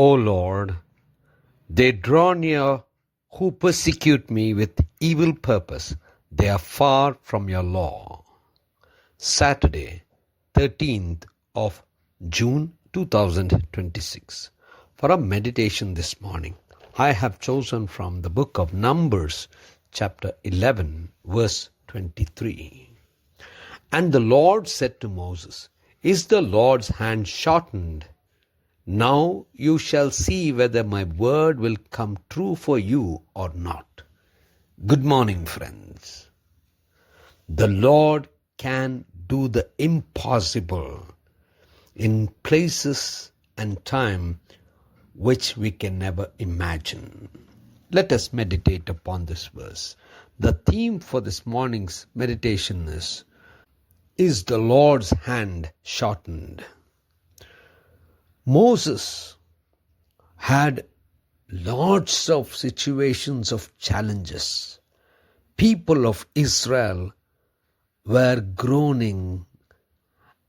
O Lord, they draw near who persecute me with evil purpose. They are far from your law. Saturday, 13th of June 2026. For our meditation this morning, I have chosen from the book of Numbers, chapter 11, verse 23. And the Lord said to Moses, Is the Lord's hand shortened? Now you shall see whether my word will come true for you or not. Good morning, friends. The Lord can do the impossible in places and time which we can never imagine. Let us meditate upon this verse. The theme for this morning's meditation is the Lord's hand shortened? Moses had lots of situations of challenges. People of Israel were groaning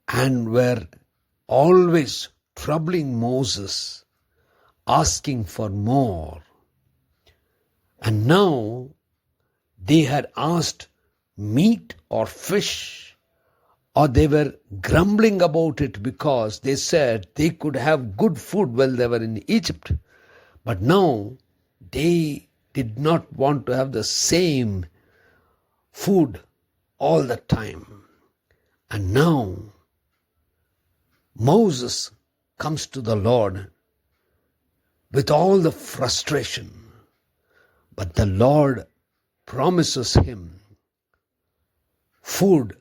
and were always troubling Moses, asking for more. And now they had asked meat or fish, or they were grumbling about it because they said they could have good food while they were in Egypt. But now they did not want to have the same food all the time. And now Moses comes to the Lord with all the frustration. But the Lord promises him food,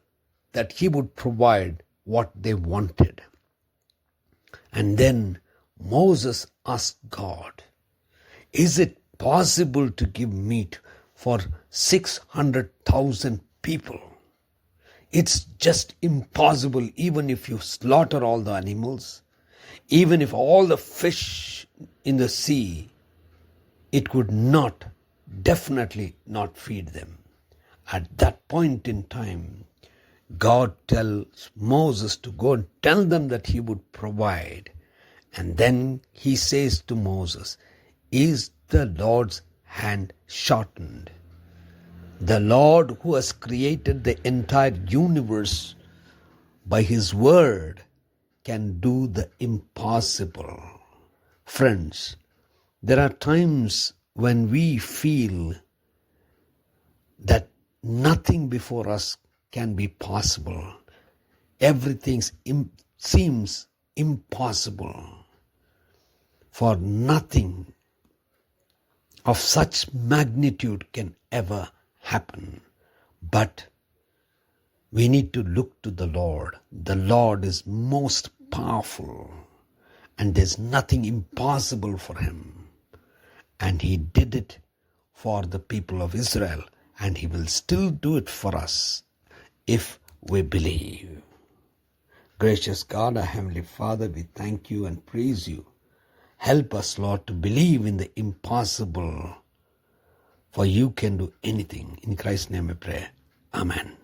that he would provide what they wanted. And then Moses asked God, Is it possible to give meat for 600,000 people? It's just impossible, even if you slaughter all the animals, even if all the fish in the sea, it could not, definitely not feed them. At that point in time, God tells Moses to go and tell them that he would provide. And then he says to Moses, Is the Lord's hand shortened? The Lord who has created the entire universe by his word can do the impossible. Friends, there are times when we feel that nothing before us can be possible. Everything seems impossible. For nothing of such magnitude can ever happen. But we need to look to the Lord. The Lord is most powerful, and there's nothing impossible for him. And he did it for the people of Israel, and he will still do it for us if we believe. Gracious God, our Heavenly Father, we thank you and praise you. Help us, Lord, to believe in the impossible, for you can do anything. In Christ's name we pray. Amen.